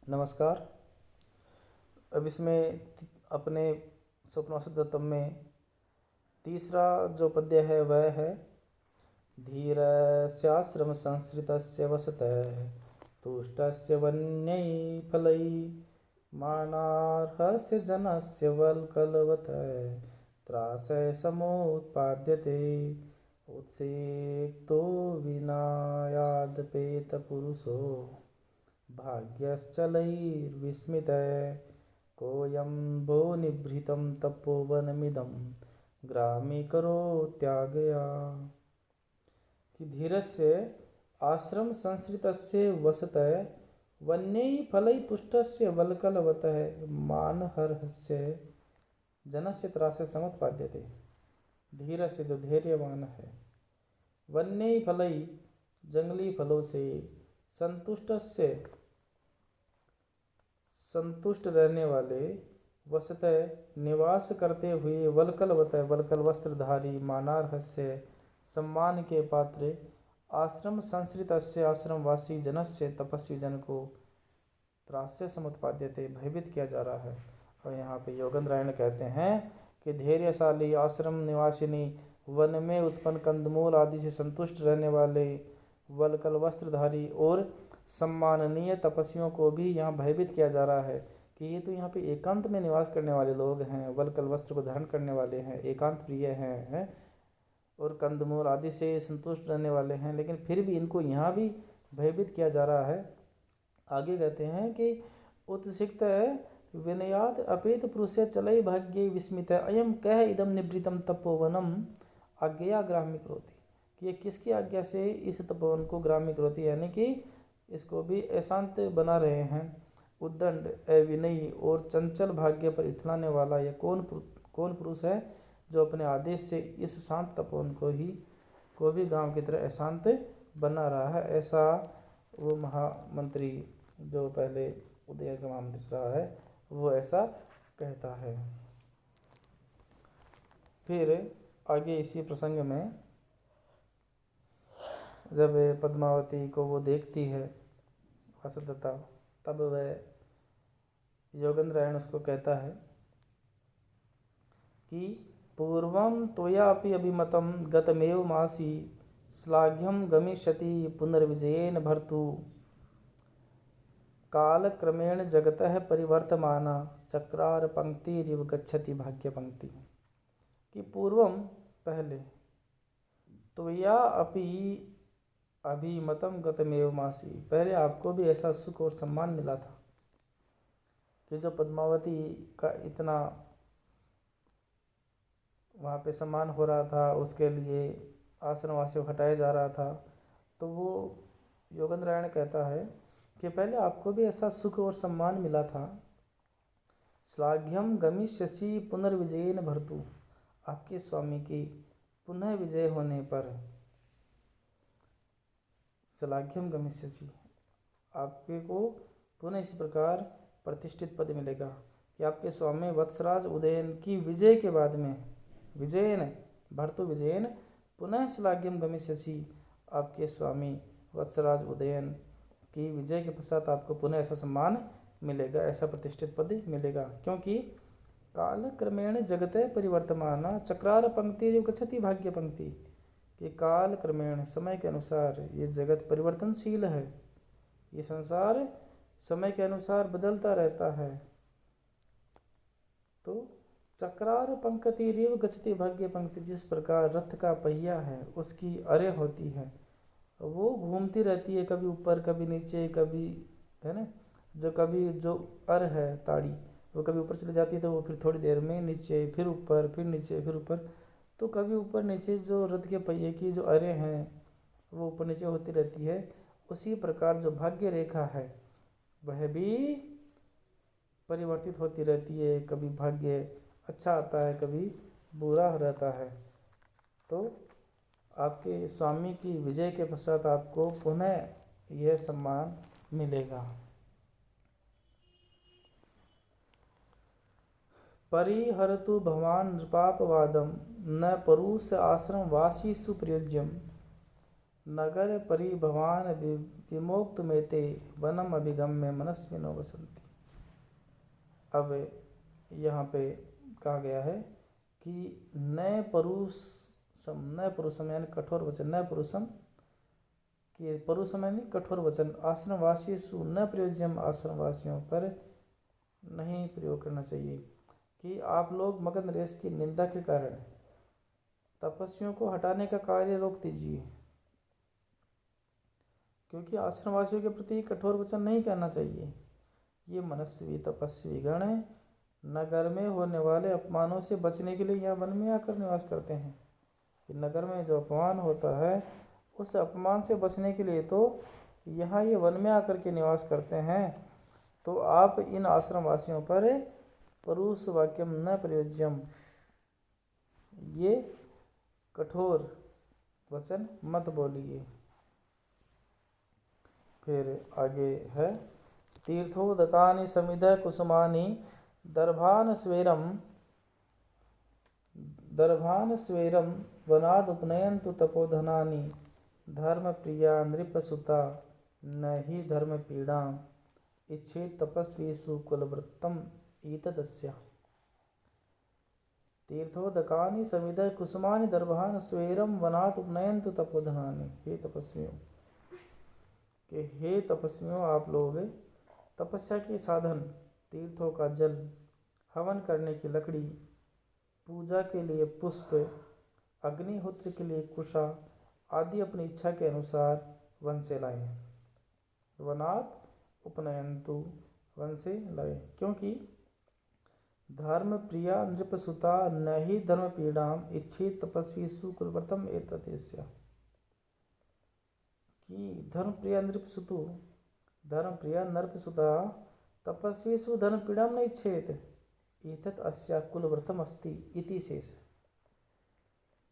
नमस्कार। अब इसमें अपने स्वप्नाशुद्धतम में तीसरा जो पद्य है वह है धीरस्याश्रम संसृतस्य वसतः तुष्टस्य वन्यैः फलैः मानार्हस्य जनस्य वल्कलवतः त्रासय समोत्पाद्यते उत्सिक्तो विनायादपेतपुरुषो भाग्यश्चलैर्विस्मितः कोऽयं वो निभृतं तपोवनमिदं ग्रामीकरोत्यागया। कि धीरस्य आश्रम संसृतस्य वसतः वन्यैः फलैः तुष्टस्य वल्कलवतः मानहर्हस्य जनस्य त्रासय समुत्पाद्यते। धीरस्य जो धैर्यवान है, वन्यैः फलैः जंगली फलों से, संतुष्टस्य संतुष्ट रहने वाले, वसतः निवास करते हुए, वल्कलवतः वल्कल वस्त्रधारी, मानार्हस्य सम्मान के पात्र, आश्रम संसृतस्य आश्रमवासी जनस्य तपस्वी जन को त्रास्य समुत्पाद्यते भयभीत किया जा रहा है। और यहाँ पे योगेंद्रायण कहते हैं कि धैर्यशाली आश्रम निवासिनी, वन में उत्पन्न कंदमूल आदि से संतुष्ट रहने वाले, वल्कल वस्त्रधारी और सम्माननीय तपस्वियों को भी यहाँ भयभीत किया जा रहा है कि ये तो यहाँ पे एकांत में निवास करने वाले लोग हैं, वल्कल वस्त्र को धारण करने वाले हैं, एकांत प्रिय हैं और कंदमूल आदि से संतुष्ट रहने वाले हैं, लेकिन फिर भी इनको यहाँ भी भयभीत किया जा रहा है। आगे कहते हैं कि उत्सिक्त विनयाद अपेत पुरुष चलई भाग्य विस्मित अयम कह इदम निवृतम तपोवनम आज्ञा ग्रामी करोति। कि ये किसकी आज्ञा से इस तपोवन को ग्रामी करोति, यानी कि इसको भी अशांत बना रहे हैं। उद्दंड अविनयी और चंचल भाग्य पर इठलाने वाला यह कौन पुरुष है जो अपने आदेश से इस शांत तपोवन को भी गांव की तरह अशांत बना रहा है। ऐसा वो महामंत्री जो पहले उदय का नाम दिख रहा है वो ऐसा कहता है। फिर आगे इसी प्रसंग में जब पद्मावती को वो देखती है वसुदेवता, तब वह योगेंद्रायण उसको कहता है कि पूर्वं त्वयापि अभिमतं गतमेव मासि श्लाघ्यं गमिष्यति पुनर्विजयेन भर्तु कालक्रमेण जगतः परिवर्तमाना चक्रार पंक्तिरिव गच्छति भाग्य पंक्ति। कि पूर्वम पहले, त्वया अपि अभिमतं गतमेव मासि, पहले आपको भी ऐसा सुख और सम्मान मिला था कि जो पद्मावती का इतना वहाँ पे सम्मान हो रहा था, उसके लिए आश्रमवासियों को हटाया जा रहा था। तो वो योगेंद्रायण कहता है कि पहले आपको भी ऐसा सुख और सम्मान मिला था। श्लाघ्यम गमिष्यसि पुनर्विजयेन भर्तु, आपके स्वामी की पुनः विजय होने पर, श्लाघ्यम गमिष्यसि, आपके को पुनः इस प्रकार प्रतिष्ठित पद मिलेगा कि आपके स्वामी वत्सराज उदयन की विजय के बाद में, विजयन भर्तु विजयन पुनः श्लाघ्यम गमिष्यसि, आपके स्वामी वत्सराज उदयन की विजय के पश्चात आपको पुनः ऐसा सम्मान मिलेगा, ऐसा प्रतिष्ठित पद मिलेगा। क्योंकि काल क्रमेण जगते परिवर्तमाना चक्रार पंक्ति गच्छति भाग्य पंक्ति, कि काल क्रमेण समय के अनुसार ये जगत परिवर्तनशील है, ये संसार समय के अनुसार बदलता रहता है। तो चक्रार पंक्ति रेव गच्छति भाग्य पंक्ति, जिस प्रकार रथ का पहिया है उसकी अरे होती है, वो घूमती रहती है, कभी ऊपर कभी नीचे, कभी है ना, जो अर है ताड़ी, वो कभी ऊपर चली जाती है तो वो फिर थोड़ी देर में नीचे, फिर ऊपर, फिर नीचे, फिर ऊपर, तो कभी ऊपर नीचे जो रथ के पहिए की जो अरे हैं वो ऊपर नीचे होती रहती है। उसी प्रकार जो भाग्य रेखा है वह भी परिवर्तित होती रहती है, कभी भाग्य अच्छा आता है, कभी बुरा रहता है। तो आपके स्वामी की विजय के पश्चात आपको पुनः यह सम्मान मिलेगा। परिहरतु भवान् नृपापवादं न परुष आश्रम वासी सुप्रयोज्यम नगर परिभवान विमोक्त मेते वनम अभिगम्य मनस्विनो वसंती। अब यहाँ पे कहा गया है कि नए पुरुषम यानी कठोर वचन, नए पुरुषम कि पुरुषम यानी कठोर वचन, आश्रमवासी सु न प्रयोज्यम, आश्रमवासियों पर नहीं प्रयोग करना चाहिए। कि आप लोग मगध नरेश की निंदा के कारण तपस्वियों को हटाने का कार्य रोक दीजिए, क्योंकि आश्रमवासियों के प्रति कठोर वचन नहीं कहना चाहिए। ये मनस्वी तपस्वी गण नगर में होने वाले अपमानों से बचने के लिए यहाँ वन में आकर निवास करते हैं। नगर में जो अपमान होता है उस अपमान से बचने के लिए तो यहाँ ये वन में आकर के निवास करते हैं। तो आप इन आश्रमवासियों पर परुष वाक्यम न प्रयोज्यम, ये कठोर वचन मत बोलिए। फिर आगे है तीर्थोदकानि समिध कुसुमानि दर्भान स्वेरम वनाद उपनयन्तु तपोधनानि धर्म प्रिया नृपसुता न ही धर्म पीड़ा इच्छेत तपस्वीषु कुलवृत्तम ईतदस्य। तीर्थोदकानि समिध कुसुमानि दर्भान स्वेरम वनाद उपनयन्तु तपोधनानि। हे तपस्वियों कि हे तपस्वियों, आप लोग तपस्या के साधन तीर्थों का जल, हवन करने की लकड़ी, पूजा के लिए पुष्प, अग्निहोत्र के लिए कुशा आदि अपनी इच्छा के अनुसार वन से लाए। वनात् उपनयन्तु, वन से लाए, क्योंकि धर्म प्रिया नृपसुता न ही धर्म पीड़ाम इच्छित तपस्वीषु कुलव्रतम एतदेस्य। कि धर्म प्रिया नृपसुतु, धर्म प्रिया नृपसुता तपस्वीषु धर्म पीड़ाम न इच्छेत एतत् अस्या कुलव्रतम अस्ति इति शेष।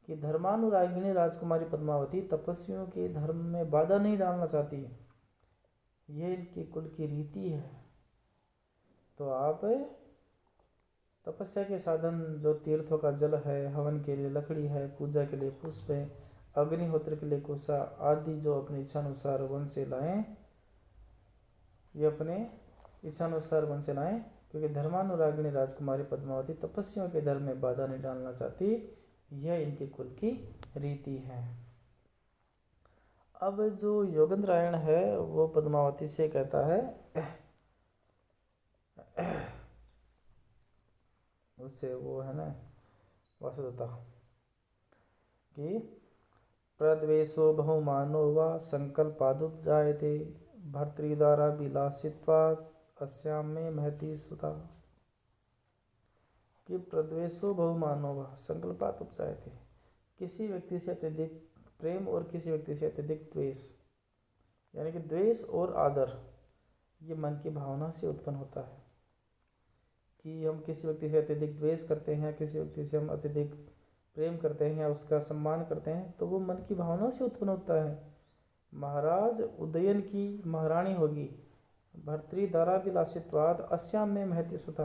कि धर्मानुरागिणी राजकुमारी पद्मावती तपस्वियों के धर्म में बाधा नहीं डालना चाहती, ये इनकी कुल की रीति है। तो आप तपस्या के साधन जो तीर्थों का जल है, हवन के लिए लकड़ी है, पूजा के लिए पुष्प है, अग्निहोत्र के लिए कुशा आदि जो अपनी इच्छानुसार वन से लाएं, ये अपने इच्छानुसार वन से लाएं, क्योंकि धर्मानुरागिणी राजकुमारी पद्मावती तपस्वियों के धर्म में बाधा नहीं डालना चाहती, यह इनके कुल की रीति है। अब जो योगेंद्रायण है वो पद्मावती से कहता है, उससे वो है ना वासुदेवता, कि प्रद्वेषो बहुमानो वा संकल्पादुत जायते भर्तृद्वारा विलासित्वात् अस्याम में महती सुता। कि प्रद्वेषो बहुमानो वा संकल्पात उपजायते, किसी व्यक्ति से अत्यधिक प्रेम और किसी व्यक्ति से अत्यधिक द्वेष, यानी कि द्वेष और आदर ये मन की भावना से उत्पन्न होता है। कि हम किसी व्यक्ति से अत्यधिक द्वेष करते हैं, किसी व्यक्ति से हम अत्यधिक प्रेम करते हैं या उसका सम्मान करते हैं, तो वो मन की भावना से उत्पन्न होता है। महाराज उदयन की महारानी होगी, भर्तृद्वारा विलासित्वाद अस्याम में महती सुता।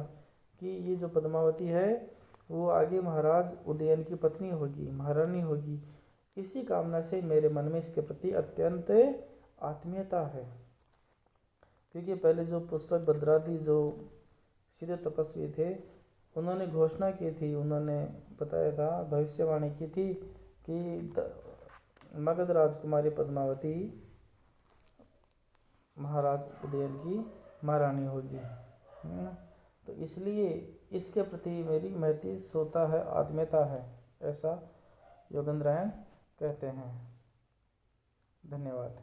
कि ये जो पद्मावती है वो आगे महाराज उदयन की पत्नी होगी, महारानी होगी, इसी कामना से मेरे मन में इसके प्रति अत्यंत आत्मीयता है। क्योंकि पहले जो पुष्पक भद्रादि जो सीधे तपस्वी थे, उन्होंने घोषणा की थी, उन्होंने बताया था, भविष्यवाणी की थी कि मगध राजकुमारी पद्मावती महाराज उदयन की महारानी होगी। तो इसलिए इसके प्रति मेरी महती सोता है, आत्मीयता है, ऐसा योगेंद्रायण कहते हैं। धन्यवाद।